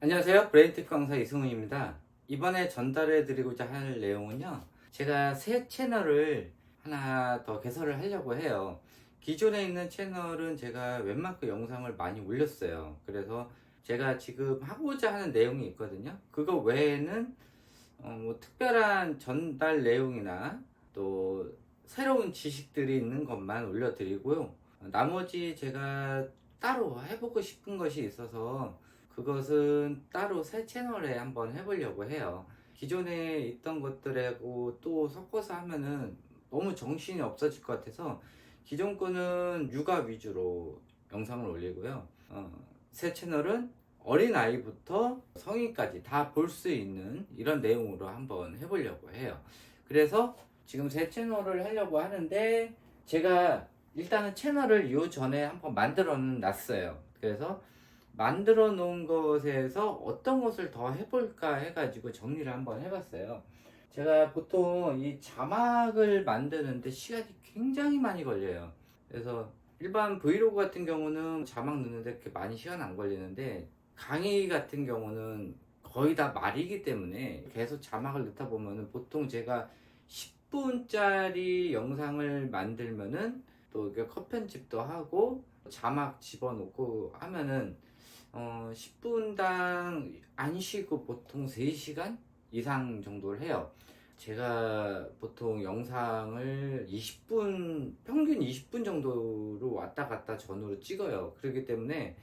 안녕하세요. 브레인티프 강사 이승훈입니다. 이번에 전달해 드리고자 할 내용은요, 제가 새 채널을 하나 더 개설을 하려고 해요. 기존에 있는 채널은 제가 웬만큼 영상을 많이 올렸어요. 그래서 제가 지금 하고자 하는 내용이 있거든요. 그거 외에는 뭐 특별한 전달 내용이나 또 새로운 지식들이 있는 것만 올려드리고요. 나머지 제가 따로 해보고 싶은 것이 있어서 그것은 따로 새 채널에 한번 해보려고 해요. 기존에 있던 것들하고 또 섞어서 하면은 너무 정신이 없어질 것 같아서 기존 거는 육아 위주로 영상을 올리고요. 새 채널은 어린아이부터 성인까지 다 볼 수 있는 이런 내용으로 한번 해보려고 해요. 그래서 지금 새 채널을 하려고 하는데 제가 일단은 채널을 이전에 한번 만들어 놨어요. 그래서 만들어 놓은 것에서 어떤 것을 더 해볼까 해가지고 정리를 한번 해봤어요. 제가 보통 이 자막을 만드는데 시간이 굉장히 많이 걸려요. 그래서 일반 브이로그 같은 경우는 자막 넣는데 그렇게 많이 시간 안 걸리는데 강의 같은 경우는 거의 다 말이기 때문에 계속 자막을 넣다 보면은 보통 제가 10분짜리 영상을 만들면은 또 이게 컷 편집도 하고 자막 집어넣고 하면은 10분당 안 쉬고 보통 3시간 이상 정도를 해요. 제가 보통 영상을 20분, 평균 20분 정도로 왔다 갔다 전후로 찍어요. 그렇기 때문에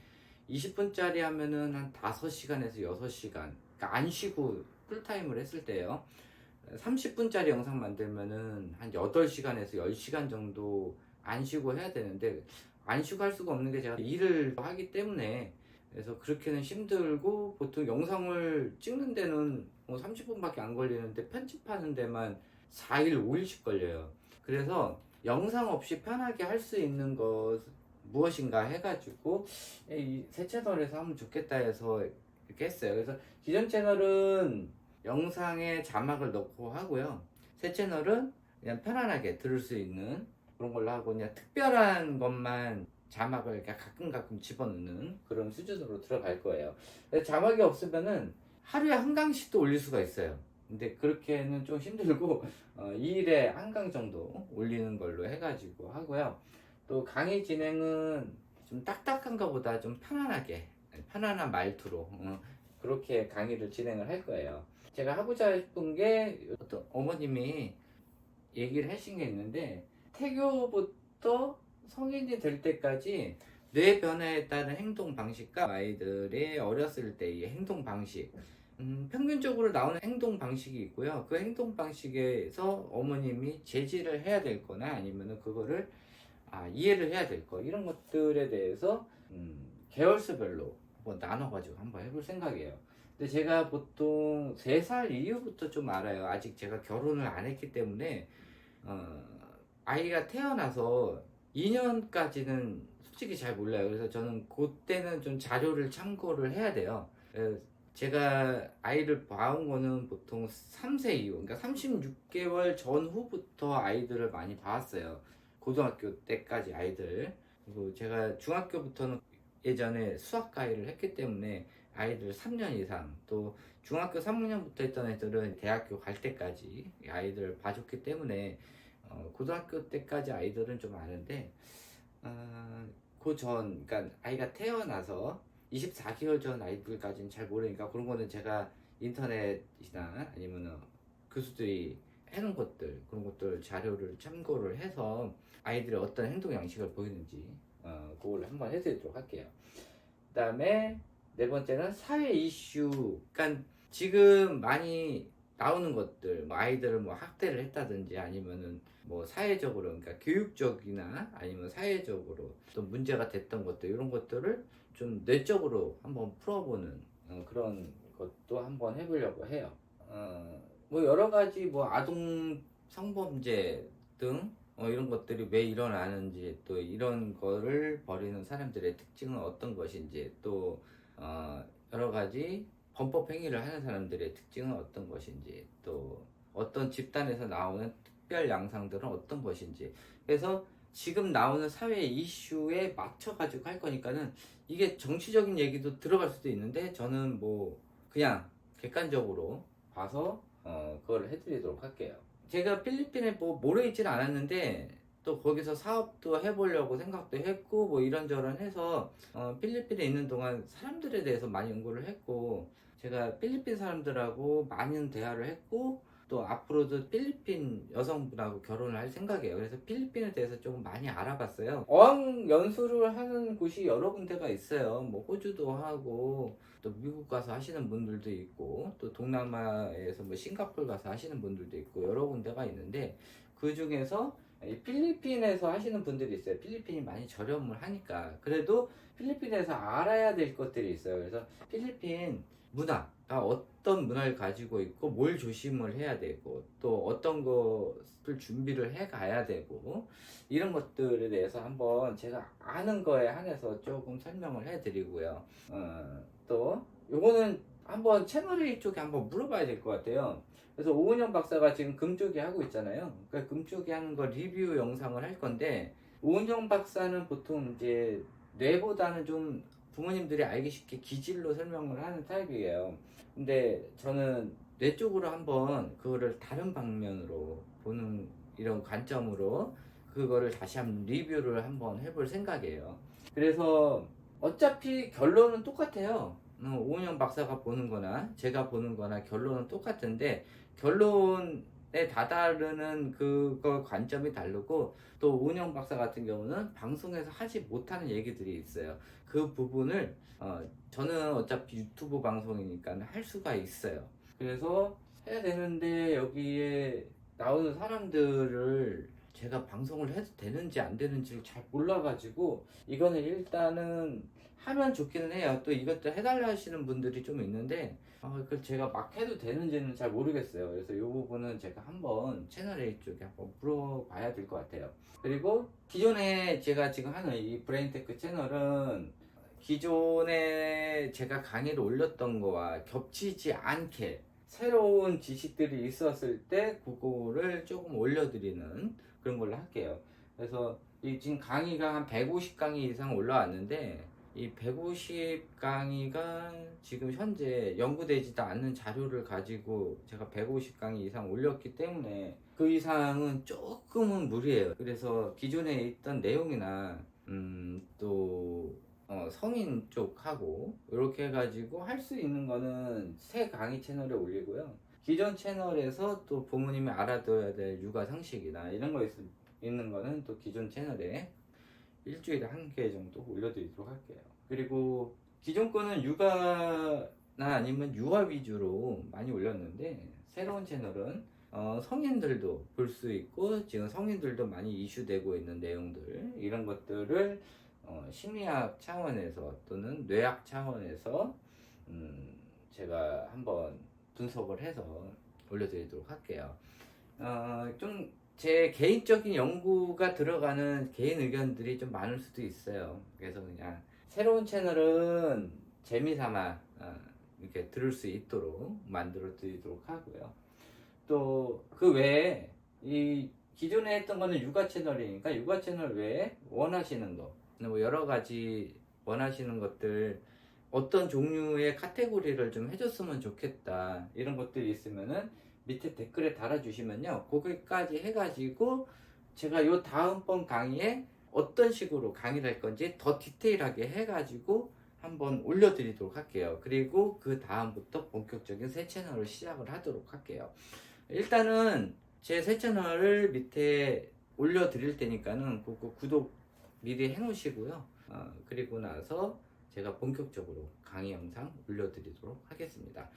20분짜리 하면은 한 5시간에서 6시간, 그러니까 안 쉬고 풀타임을 했을 때요. 30분짜리 영상 만들면은 한 8시간에서 10시간 정도 안 쉬고 해야 되는데, 안 쉬고 할 수가 없는 게 제가 일을 하기 때문에, 그래서 그렇게는 힘들고, 보통 영상을 찍는 데는 뭐 30분밖에 안 걸리는데 편집하는 데만 4일, 5일씩 걸려요. 그래서 영상 없이 편하게 할 수 있는 것 무엇인가 해가지고 이 새 채널에서 하면 좋겠다 해서 이렇게 했어요. 그래서 기존 채널은 영상에 자막을 넣고 하고요. 새 채널은 그냥 편안하게 들을 수 있는 그런 걸로 하고 그냥 특별한 것만 자막을 이렇게 가끔 집어넣는 그런 수준으로 들어갈 거예요. 자막이 없으면은 하루에 한 강씩도 올릴 수가 있어요. 근데 그렇게는 좀 힘들고 2일에 한 강 정도 올리는 걸로 해가지고 하고요. 또 강의 진행은 좀 딱딱한 것보다 좀 편안하게 편안한 말투로 그렇게 강의를 진행을 할 거예요. 제가 하고자 싶은 게 어떤 어머님이 얘기를 하신 게 있는데 태교부터 성인이 될 때까지 뇌 변화에 따른 행동 방식과 아이들의 어렸을 때의 행동 방식 평균적으로 나오는 행동 방식이 있고요. 그 행동 방식에서 어머님이 제지를 해야 될 거나 아니면은 그거를 이해를 해야 될 거 이런 것들에 대해서 계열수별로 한번 나눠가지고 한번 해볼 생각이에요. 근데 제가 보통 3살 이후부터 좀 알아요. 아직 제가 결혼을 안 했기 때문에 어, 아이가 태어나서 2년까지는 솔직히 잘 몰라요. 그래서 저는 그때는 좀 자료를 참고를 해야 돼요. 제가 아이를 봐온 거는 보통 3세 이후, 그러니까 36개월 전후부터 아이들을 많이 봐왔어요. 고등학교 때까지 아이들. 그리고 제가 중학교부터는 예전에 수학 과외를 했기 때문에 아이들 3년 이상, 또 중학교 3학년부터 했던 애들은 대학교 갈 때까지 아이들을 봐줬기 때문에 고등학교 때까지 아이들은 좀 아는데 그 전, 그러니까 아이가 태어나서 24개월 전 아이들까지는 잘 모르니까 그런 거는 제가 인터넷이나 아니면 교수들이 해놓은 것들 그런 것들 자료를 참고를 해서 아이들의 어떤 행동 양식을 보이는지 그걸 한번 해드리도록 할게요. 그 다음에 네 번째는 사회 이슈. 그러니까 지금 많이 나오는 것들, 뭐 아이들을 뭐 학대를 했다든지 아니면은 뭐 사회적으로, 그러니까 교육적이나 아니면 사회적으로 또 문제가 됐던 것들 이런 것들을 좀 내적으로 한번 풀어보는 그런 것도 한번 해보려고 해요. 뭐 여러 가지 뭐 아동 성범죄 등 이런 것들이 왜 일어나는지 또 이런 거를 벌이는 사람들의 특징은 어떤 것인지 또 여러 가지 범법 행위를 하는 사람들의 특징은 어떤 것인지 또 어떤 집단에서 나오는 특별 양상들은 어떤 것인지 그래서 지금 나오는 사회 이슈에 맞춰가지고 할 거니까는 이게 정치적인 얘기도 들어갈 수도 있는데 저는 뭐 그냥 객관적으로 봐서 그걸 해드리도록 할게요. 제가 필리핀에 뭐 오래 있지는 않았는데 또 거기서 사업도 해보려고 생각도 했고 뭐 이런저런 해서 필리핀에 있는 동안 사람들에 대해서 많이 연구를 했고 제가 필리핀 사람들하고 많은 대화를 했고 또 앞으로도 필리핀 여성분하고 결혼을 할 생각이에요. 그래서 필리핀에 대해서 조금 많이 알아봤어요. 어학 연수를 하는 곳이 여러 군데가 있어요. 뭐 호주도 하고 또 미국 가서 하시는 분들도 있고 또 동남아에서 뭐 싱가포르 가서 하시는 분들도 있고 여러 군데가 있는데 그 중에서 이 필리핀에서 하시는 분들이 있어요. 필리핀이 많이 저렴을 하니까. 그래도 필리핀에서 알아야 될 것들이 있어요. 그래서 필리핀 문화가 어떤 문화를 가지고 있고 뭘 조심을 해야 되고 또 어떤 것을 준비를 해 가야 되고 이런 것들에 대해서 한번 제가 아는 거에 한해서 조금 설명을 해 드리고요. 또 요거는 한번 채널A 쪽에 한번 물어봐야 될 것 같아요. 그래서 오은영 박사가 지금 금쪽이 하고 있잖아요. 그러니까 금쪽이 하는 거 리뷰 영상을 할 건데 오은영 박사는 보통 이제 뇌보다는 좀 부모님들이 알기 쉽게 기질로 설명을 하는 타입이에요. 근데 저는 뇌 쪽으로 한번 그거를 다른 방면으로 보는 이런 관점으로 그거를 다시 한번 리뷰를 한번 해볼 생각이에요. 그래서 어차피 결론은 똑같아요. 오은영 박사가 보는 거나 제가 보는 거나 결론은 똑같은데 결론에 다다르는 그거 관점이 다르고 또 오은영 박사 같은 경우는 방송에서 하지 못하는 얘기들이 있어요. 그 부분을 저는 어차피 유튜브 방송이니까 할 수가 있어요. 그래서 해야 되는데 여기에 나오는 사람들을 제가 방송을 해도 되는지 안 되는지를 잘 몰라가지고 이거는 일단은 하면 좋기는 해요. 또 이것도 해달라 하시는 분들이 좀 있는데 그 제가 막 해도 되는지는 잘 모르겠어요. 그래서 이 부분은 제가 한번 채널A 쪽에 한번 물어봐야 될 것 같아요. 그리고 기존에 제가 지금 하는 이 브레인테크 채널은 기존에 제가 강의를 올렸던 거와 겹치지 않게 새로운 지식들이 있었을 때 그거를 조금 올려드리는 그런 걸로 할게요. 그래서 이 지금 강의가 한 150강의 이상 올라왔는데 이 150강의가 지금 현재 연구되지도 않는 자료를 가지고 제가 150강의 이상 올렸기 때문에 그 이상은 조금은 무리예요. 그래서 기존에 있던 내용이나 또 성인 쪽하고 이렇게 해가지고 할 수 있는 거는 새 강의 채널에 올리고요. 기존 채널에서 또 부모님이 알아둬야 될 육아 상식이나 이런 거 있는 거는 또 기존 채널에 일주일에 한 개 정도 올려드리도록 할게요. 그리고 기존 거는 육아나 아니면 유아 위주로 많이 올렸는데 새로운 채널은 성인들도 볼 수 있고 지금 성인들도 많이 이슈되고 있는 내용들 이런 것들을 심리학 차원에서 또는 뇌학 차원에서 제가 한번 분석을 해서 올려드리도록 할게요. 좀 제 개인적인 연구가 들어가는 개인 의견들이 좀 많을 수도 있어요. 그래서 그냥 새로운 채널은 재미삼아 이렇게 들을 수 있도록 만들어 드리도록 하고요. 또 그 외에 이 기존에 했던 거는 육아 채널이니까 육아 채널 외에 원하시는 거 뭐 여러 가지 원하시는 것들 어떤 종류의 카테고리를 좀 해줬으면 좋겠다 이런 것들이 있으면은 밑에 댓글에 달아주시면요 거기까지 해가지고 제가 요 다음번 강의에 어떤 식으로 강의를 할 건지 더 디테일하게 해가지고 한번 올려드리도록 할게요. 그리고 그 다음부터 본격적인 새 채널을 시작을 하도록 할게요. 일단은 제 새 채널을 밑에 올려드릴 테니까는 그거 구독 미리 해 놓으시고요. 그리고 나서 제가 본격적으로 강의 영상 올려드리도록 하겠습니다.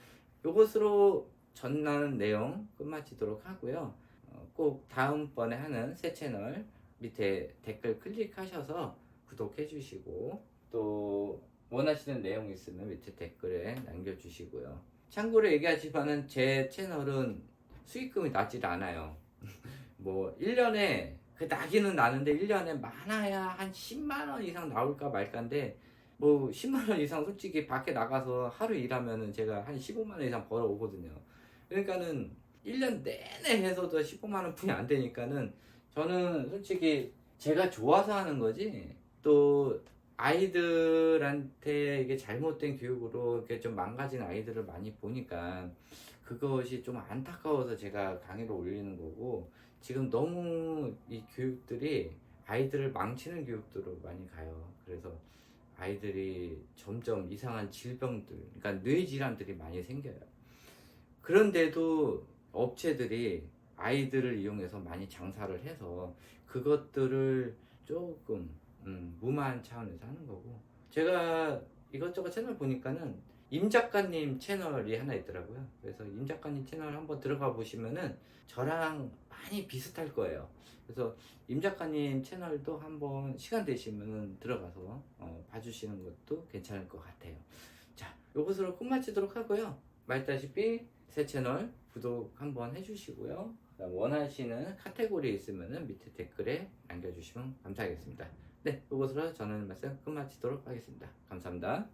이것으로 전하는 내용 끝마치도록 하고요. 꼭 다음번에 하는 새 채널 밑에 댓글 클릭하셔서 구독해 주시고 또 원하시는 내용 있으면 밑에 댓글에 남겨주시고요. 참고로 얘기하지만은 제 채널은 수익금이 나질 않아요. 뭐 1년에 그 나기는 나는데 1년에 많아야 한 10만원 이상 나올까 말까인데 뭐 10만원 이상 솔직히 밖에 나가서 하루 일하면은 제가 한 15만원 이상 벌어 오거든요. 그러니까는 1년 내내 해서도 15만원 뿐이 안 되니까는 저는 솔직히 제가 좋아서 하는 거지, 또 아이들한테 이게 잘못된 교육으로 이렇게 좀 망가진 아이들을 많이 보니까 그것이 좀 안타까워서 제가 강의를 올리는 거고, 지금 너무 이 교육들이 아이들을 망치는 교육들로 많이 가요. 그래서 아이들이 점점 이상한 질병들, 그러니까 뇌 질환들이 많이 생겨요. 그런데도 업체들이 아이들을 이용해서 많이 장사를 해서 그것들을 조금 무마한 차원에서 하는 거고, 제가 이것저것 채널 보니까는 임 작가님 채널이 하나 있더라고요. 그래서 임 작가님 채널 한번 들어가 보시면은 저랑 많이 비슷할 거예요. 그래서 임 작가님 채널도 한번 시간 되시면 들어가서 봐주시는 것도 괜찮을 것 같아요. 자, 요것으로 끝마치도록 하고요. 말했다시피 새 채널 구독 한번 해주시고요. 원하시는 카테고리 있으면 밑에 댓글에 남겨주시면 감사하겠습니다. 네, 이것으로 저는 말씀 끝마치도록 하겠습니다. 감사합니다.